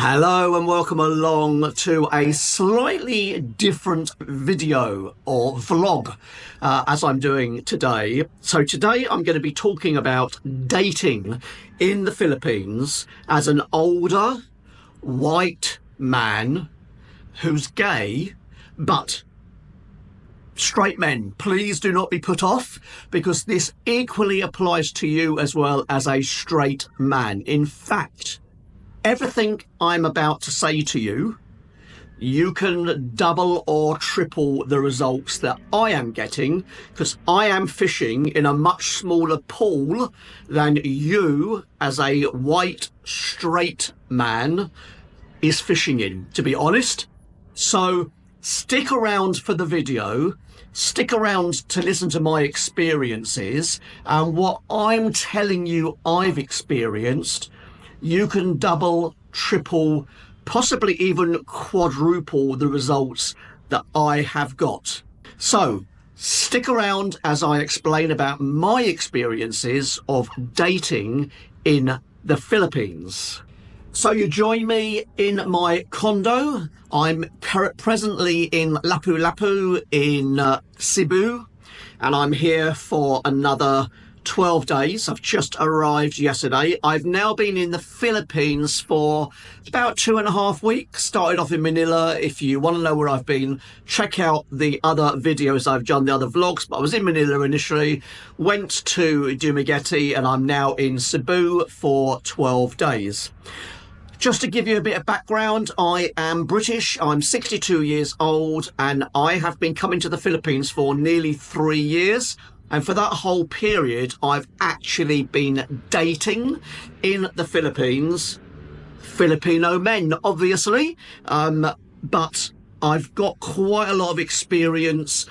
Hello and welcome along to a slightly different video or vlog as I'm doing today. So today I'm going to be talking about dating in the Philippines as an older white man who's gay, but straight men, please do not be put off, because this equally applies to you as well as a straight man. In fact, everything I'm about to say to you, you can double or triple the results that I am getting, because I am fishing in a much smaller pool than you as a white straight man is fishing in, to be honest. So stick around for the video, stick around to listen to my experiences, and what I'm telling you I've experienced, you can double, triple, possibly even quadruple the results that I have got. So stick around as I explain about my experiences of dating in the Philippines. So you join me in my condo. I'm presently in Lapu-Lapu in Cebu, and I'm here for another 12 days. I've just arrived yesterday. I've now been in the Philippines for about 2.5 weeks. Started off in Manila. If you want to know where I've been, check out the other videos I've done, the other vlogs. But I was in Manila initially, went to Dumaguete, and I'm now in Cebu for 12 days. Just to give you a bit of background, I am British, I'm 62 years old, and I have been coming to the Philippines for nearly 3 years. And for that whole period, I've actually been dating in the Philippines, Filipino men, obviously. But I've got quite a lot of experience.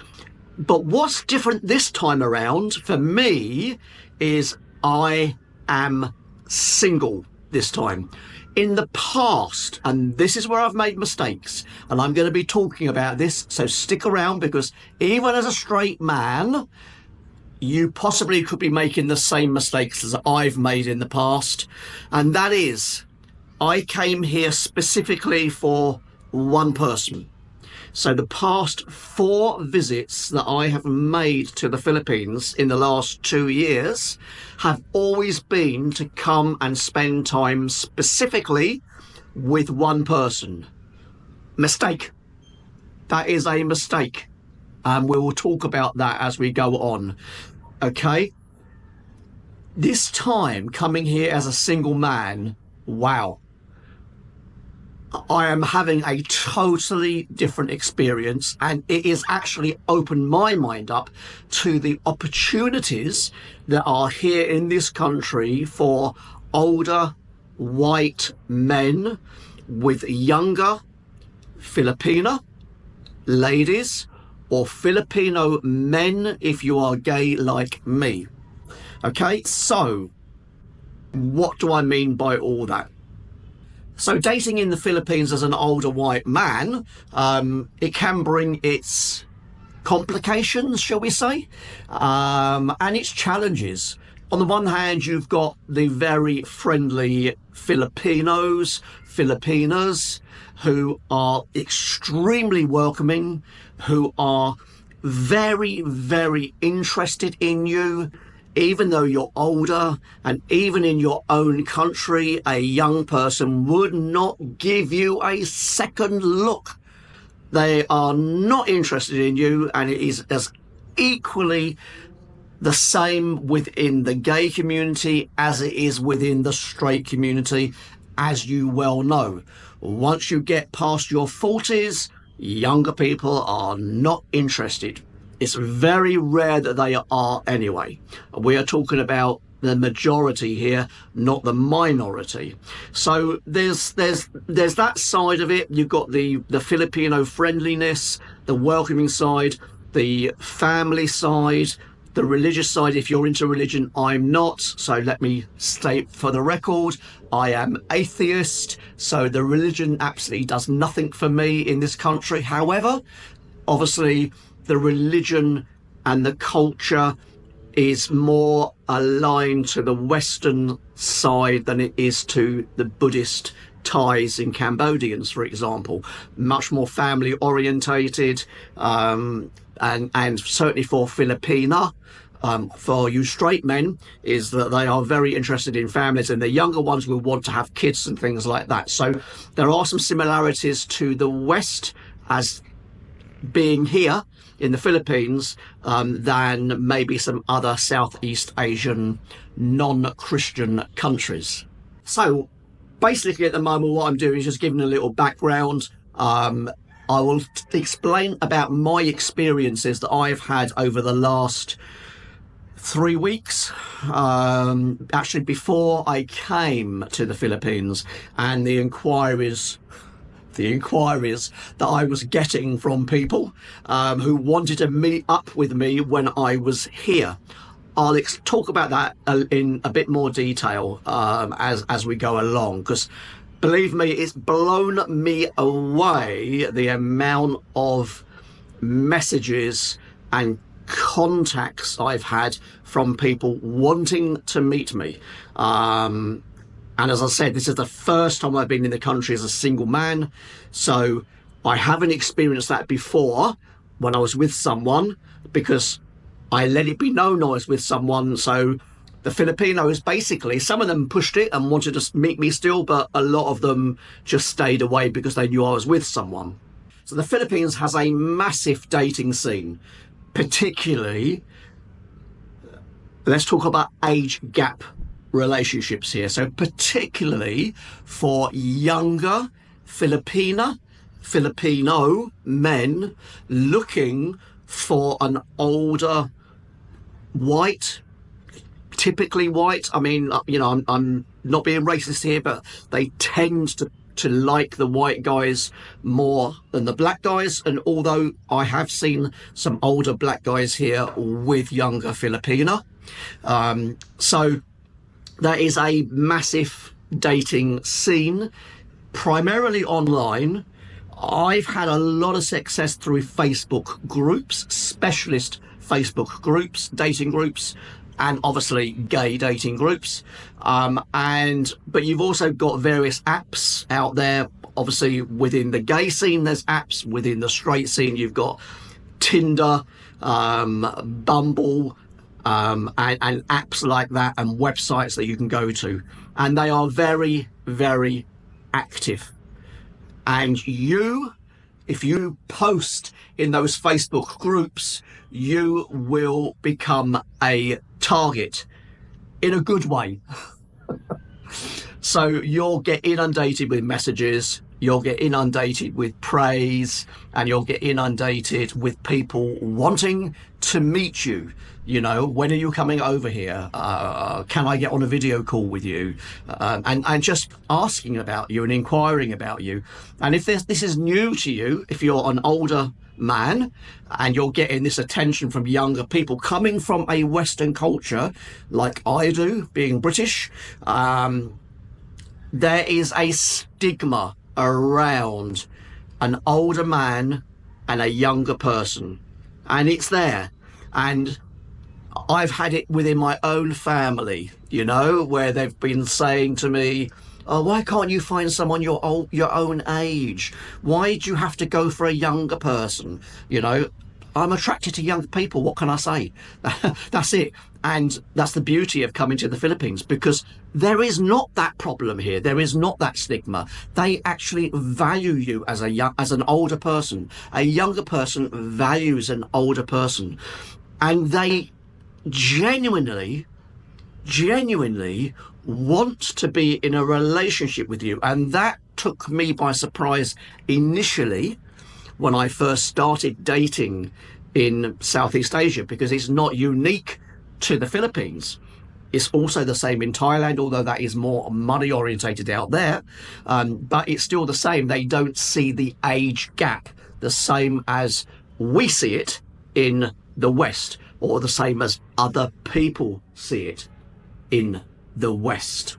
But what's different this time around for me is I am single this time. In the past, and this is where I've made mistakes, and I'm going to be talking about this, so stick around, because even as a straight man, you possibly could be making the same mistakes as I've made in the past. And that is, I came here specifically for one person. So the past 4 visits that I have made to the Philippines in the last 2 years have always been to come and spend time specifically with one person. Mistake. That is a mistake. And we will talk about that as we go on. Okay? This time coming here as a single man, wow. I am having a totally different experience, and it is actually opened my mind up to the opportunities that are here in this country for older white men with younger Filipina ladies, or Filipino men if you are gay like me. Okay, so what do I mean by all that? So dating in the Philippines as an older white man, it can bring its complications, shall we say, and its challenges. On the one hand, you've got the very friendly Filipinos, Filipinas, who are extremely welcoming, who are very, very interested in you, even though you're older. And even in your own country, a young person would not give you a second look. They are not interested in you, and it is as equally the same within the gay community as it is within the straight community, as you well know. Once you get past your 40s, younger people are not interested. It's very rare that they are anyway. We are talking about the majority here, not the minority. So there's that side of it. You've got the Filipino friendliness, the welcoming side, the family side, the religious side. If you're into religion, I'm not. So let me state for the record, I am atheist. So the religion absolutely does nothing for me in this country. However, obviously, the religion and the culture is more aligned to the Western side than it is to the Buddhist Thais and Cambodians, for example, much more family orientated, and certainly for Filipina. For you straight men, is that they are very interested in families, and the younger ones will want to have kids and things like that. So there are some similarities to the West as being here in the Philippines, than maybe some other Southeast Asian non-Christian countries. So basically at the moment what I'm doing is just giving a little background. I will explain about my experiences that I've had over the last 3 weeks, actually before I came to the Philippines, and the inquiries that I was getting from people who wanted to meet up with me when I was here. I'll talk about that in a bit more detail as we go along, because believe me, it's blown me away the amount of messages and contacts I've had from people wanting to meet me. And as I said, this is the first time I've been in the country as a single man, so I haven't experienced that before when I was with someone, because I let it be known I was with someone. So the Filipinos, basically, some of them pushed it and wanted to meet me still, but a lot of them just stayed away because they knew I was with someone. So the Philippines has a massive dating scene, particularly, let's talk about age gap relationships here. So particularly for younger Filipino men looking for an older white, typically white. I mean, you know, I'm not being racist here, but they tend to like the white guys more than the black guys. And although I have seen some older black guys here with younger Filipina, so there is a massive dating scene, primarily online. I've had a lot of success through Facebook groups, specialist Facebook groups, dating groups, and obviously gay dating groups. But you've also got various apps out there. Obviously within the gay scene, there's apps. Within the straight scene, you've got Tinder, Bumble, and apps like that, and websites that you can go to. And they are very, very active. And if you post in those Facebook groups, you will become a target in a good way. So you'll get inundated with messages, you'll get inundated with praise, and you'll get inundated with people wanting to meet you. You know, when are you coming over here? Can I get on a video call with you? And just asking about you and inquiring about you. And if this is new to you, if you're an older man and you're getting this attention from younger people coming from a Western culture like I do, being British, there is a stigma around an older man and a younger person, and it's there. And I've had it within my own family, you know, where they've been saying to me, oh, why can't you find someone your own age? Why do you have to go for a younger person? You know, I'm attracted to young people. What can I say? That's it. And that's the beauty of coming to the Philippines, because there is not that problem here. There is not that stigma. They actually value you as an older person. A younger person values an older person, and they genuinely want to be in a relationship with you. And that took me by surprise initially when I first started dating in Southeast Asia, because it's not unique to the Philippines. It's also the same in Thailand, although that is more money orientated out there. But it's still the same. They don't see the age gap the same as we see it in the West, or the same as other people see it in the West.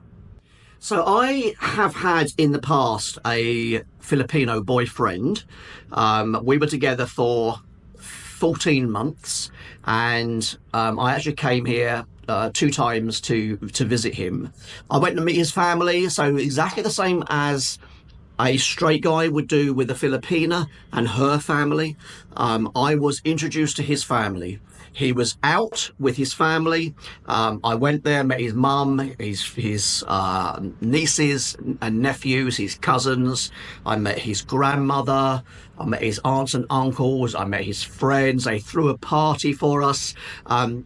So I have had in the past a Filipino boyfriend. We were together for 14 months, and I actually came here two times to visit him. I went to meet his family, so exactly the same as a straight guy would do with a Filipina and her family. I was introduced to his family. He was out with his family. I went there, met his mum, his nieces and nephews, his cousins. I met his grandmother. I met his aunts and uncles. I met his friends. They threw a party for us.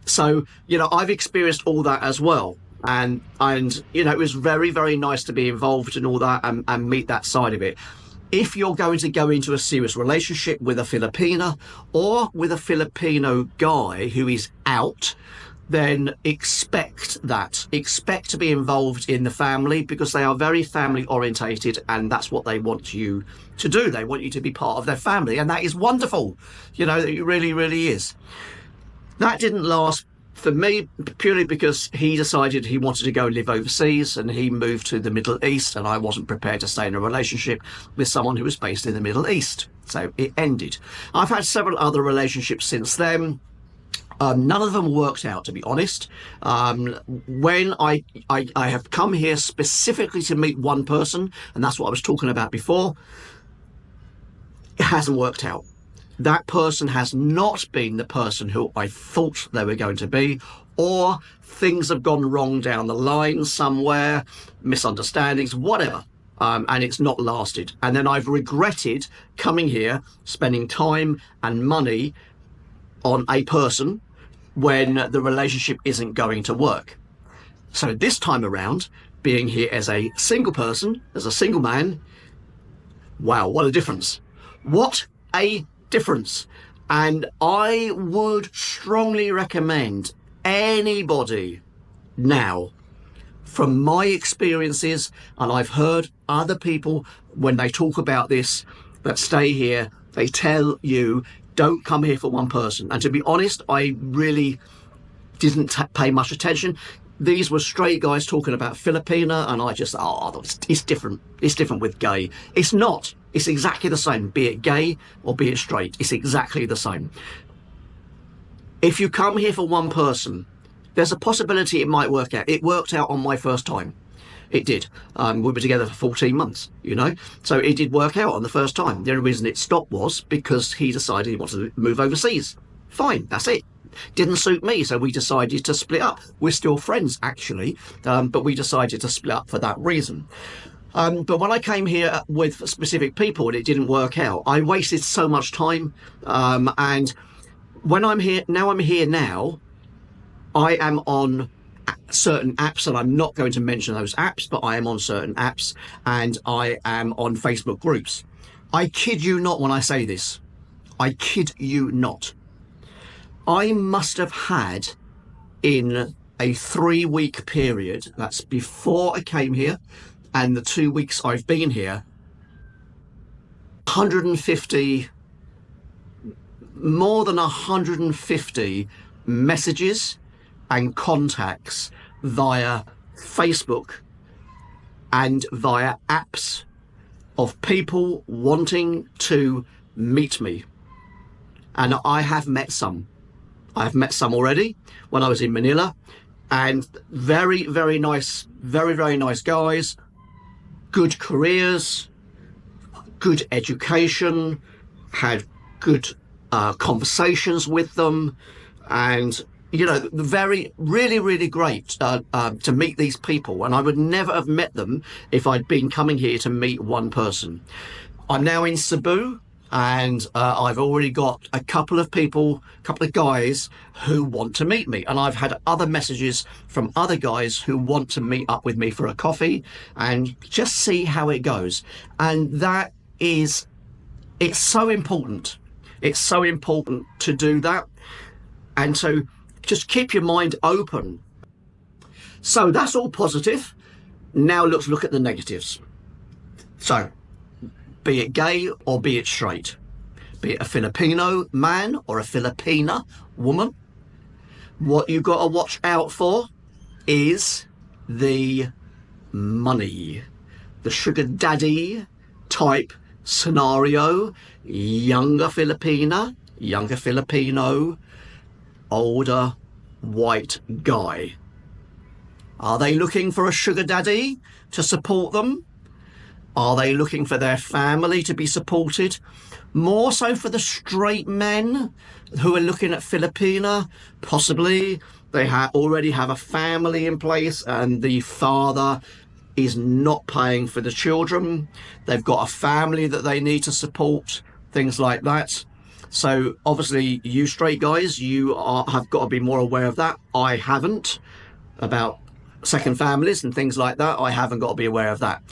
So, I've experienced all that as well. And it was very, very nice to be involved in all that and meet that side of it. If you're going to go into a serious relationship with a Filipina or with a Filipino guy who is out, then expect that. Expect to be involved in the family, because they are very family orientated, and that's what they want you to do. They want you to be part of their family, and that is wonderful. It really, really is. That didn't last for me, purely because he decided he wanted to go live overseas, and he moved to the Middle East, and I wasn't prepared to stay in a relationship with someone who was based in the Middle East. So it ended. I've had several other relationships since then. None of them worked out, to be honest. When I have come here specifically to meet one person, and that's what I was talking about before, it hasn't worked out. That person has not been the person who I thought they were going to be, or things have gone wrong down the line somewhere, misunderstandings, whatever, and it's not lasted. And then I've regretted coming here, spending time and money on a person when the relationship isn't going to work. So this time around, being here as a single person, as a single man, wow, what a difference. What a difference. And I would strongly recommend anybody now, from my experiences, and I've heard other people when they talk about this that stay here, they tell you don't come here for one person. And to be honest, I really didn't pay much attention. These were straight guys talking about Filipina, and I just, it's different. It's different with gay. It's not. It's exactly the same, be it gay or be it straight. It's exactly the same. If you come here for one person, there's a possibility it might work out. It worked out on my first time. It did. We were together for 14 months, So it did work out on the first time. The only reason it stopped was because he decided he wanted to move overseas. Fine, that's it. Didn't suit me, so we decided to split up. We're still friends, actually, but we decided to split up for that reason. But when I came here with specific people and it didn't work out, I wasted so much time. And when I'm here now, I am on certain apps, and I'm not going to mention those apps, but I am on certain apps, and I am on Facebook groups. I kid you not when I say this. I kid you not. I must have had, in a 3-week period, that's before I came here, and the 2 weeks I've been here, 150, more than 150 messages and contacts via Facebook and via apps of people wanting to meet me. And I have met some. I've met some already when I was in Manila, and very, very nice guys. Good careers, good education, had good conversations with them, and very, really, really great to meet these people. And I would never have met them if I'd been coming here to meet one person. I'm now in Cebu, and I've already got a couple of guys who want to meet me, and I've had other messages from other guys who want to meet up with me for a coffee and just see how it goes. And it's so important. It's so important to do that, and so just keep your mind open. So that's all positive. Now let's look at the negatives. So, be it gay or be it straight, be it a Filipino man or a Filipina woman, what you've got to watch out for is the money, the sugar daddy type scenario. Younger Filipina, younger Filipino, older white guy. Are they looking for a sugar daddy to support them? Are they looking for their family to be supported? More so for the straight men who are looking at Filipina, possibly they already have a family in place and the father is not paying for the children. They've got a family that they need to support, things like that. So obviously you straight guys, have got to be more aware of that. I haven't, about second families and things like that. I haven't got to be aware of that.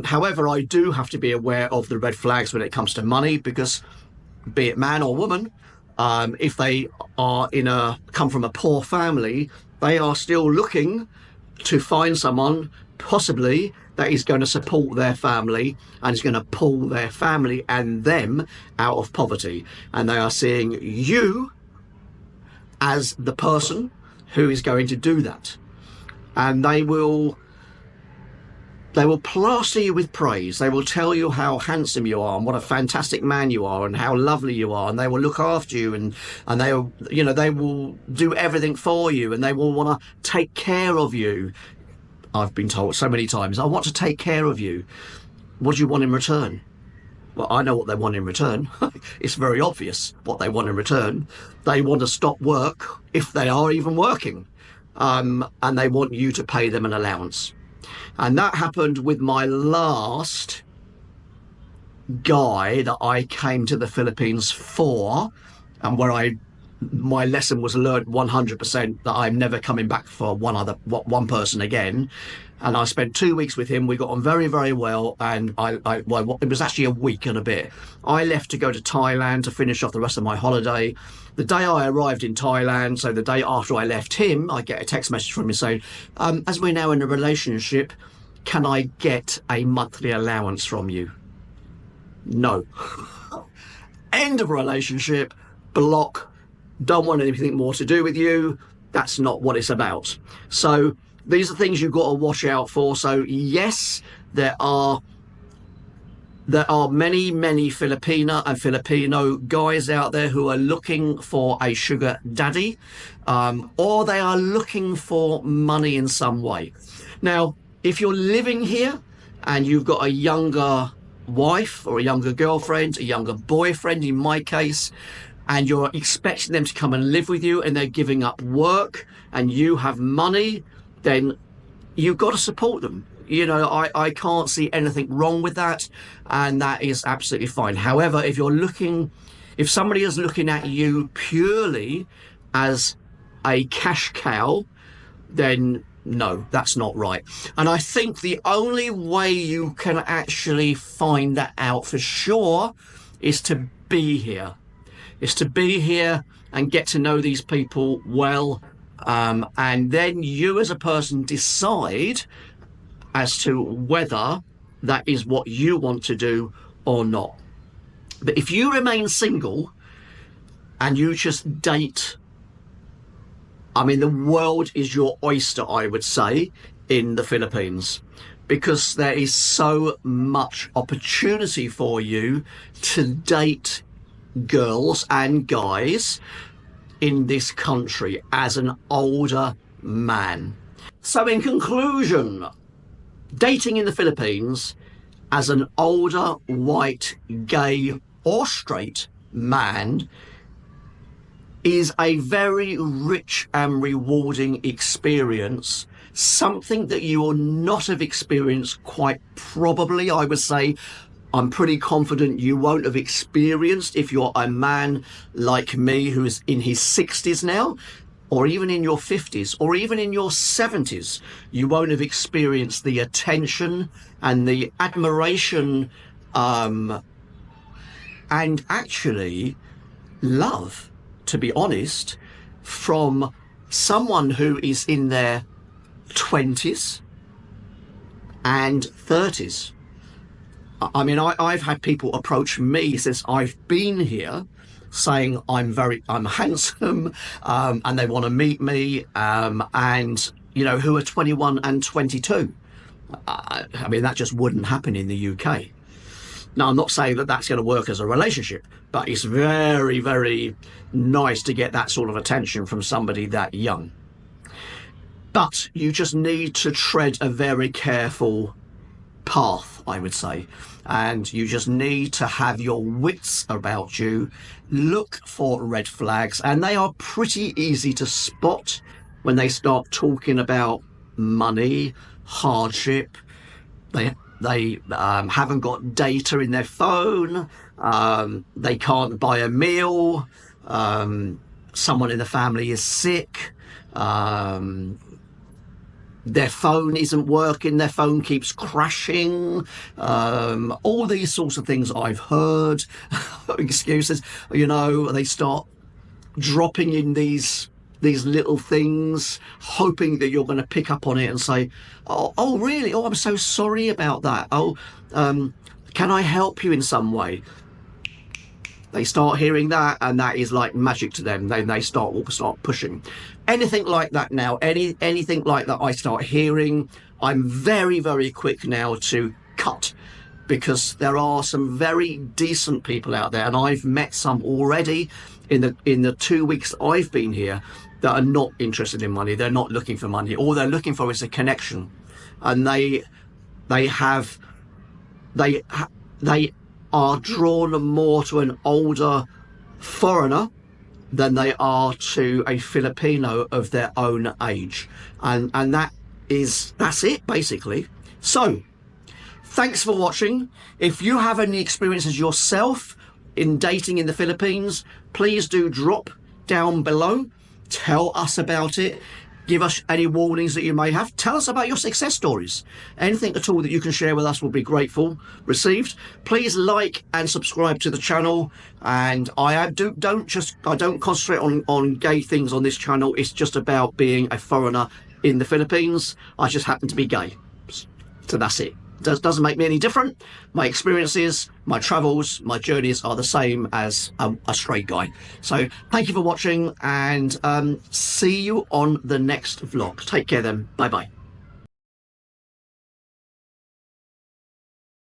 However, I do have to be aware of the red flags when it comes to money, because be it man or woman, if they are come from a poor family, they are still looking to find someone possibly that is going to support their family and is going to pull their family and them out of poverty. And they are seeing you as the person who is going to do that. And they will plaster you with praise. They will tell you how handsome you are and what a fantastic man you are and how lovely you are, and they will look after you and they will do everything for you, and they will want to take care of you. I've been told so many times, I want to take care of you. What do you want in return? Well, I know what they want in return. It's very obvious what they want in return. They want to stop work, if they are even working. And they want you to pay them an allowance. And that happened with my last guy that I came to the Philippines for, and where my lesson was learned 100% that I'm never coming back for one person again. And I spent 2 weeks with him. We got on very, very well. And it was actually a week and a bit. I left to go to Thailand to finish off the rest of my holiday. The day I arrived in Thailand, so the day after I left him, I get a text message from him saying, as we're now in a relationship, can I get a monthly allowance from you? No. End of relationship, block, don't want anything more to do with you. That's not what it's about. So these are things you've got to watch out for. So yes, there are many, many Filipina and Filipino guys out there who are looking for a sugar daddy, or they are looking for money in some way. Now, if you're living here and you've got a younger wife or a younger girlfriend, a younger boyfriend in my case, and you're expecting them to come and live with you and they're giving up work and you have money, then you've got to support them. You know, I can't see anything wrong with that, and that is absolutely fine. However, if somebody is looking at you purely as a cash cow, then no, that's not right. And I think the only way you can actually find that out for sure is to be here. Is to be here and get to know these people well, and then you as a person decide as to whether that is what you want to do or not. But if you remain single and you just date, I mean, the world is your oyster, I would say, in the Philippines, because there is so much opportunity for you to date girls and guys in this country as an older man. So in conclusion, dating in the Philippines as an older, white, gay or straight man is a very rich and rewarding experience, something that you will not have experienced quite probably, I would say. I'm pretty confident you won't have experienced if you're a man like me who is in his 60s now, or even in your 50s, or even in your 70s. You won't have experienced the attention and the admiration and actually love, to be honest, from someone who is in their 20s and 30s. I mean, I've had people approach me since I've been here saying I'm handsome, and they want to meet me, and, you know, who are 21 and 22. I mean, that just wouldn't happen in the UK. Now, I'm not saying that that's going to work as a relationship, but it's very, very nice to get that sort of attention from somebody that young. But you just need to tread a very careful path, I would say. And you just need to have your wits about you. Look for red flags, and they are pretty easy to spot when they start talking about money, hardship. They haven't got data in their phone. They can't buy a meal. Someone in the family is sick. Their phone isn't working, their phone keeps crashing, all these sorts of things I've heard. Excuses, they start dropping in these little things, hoping that you're going to pick up on it and say, oh really? Oh, I'm so sorry about that. Can I help you in some way? They start hearing that, and that is like magic to them. Then they start pushing. Anything like that now, anything like that I start hearing, I'm very, very quick now to cut, because there are some very decent people out there, and I've met some already in the 2 weeks I've been here that are not interested in money. They're not looking for money. All they're looking for is a connection, and they are drawn more to an older foreigner than they are to a Filipino of their own age. And that's it, basically. So, thanks for watching. If you have any experiences yourself in dating in the Philippines, please do drop down below. Tell us about it. Give us any warnings that you may have. Tell us about your success stories. Anything at all that you can share with us will be grateful received. Please like and subscribe to the channel. And I don't concentrate on gay things on this channel. It's just about being a foreigner in the Philippines. I just happen to be gay. So that's it. Doesn't make me any different. My experiences, my travels, my journeys are the same as a straight guy. So thank you for watching, and see you on the next vlog. Take care then. Bye bye.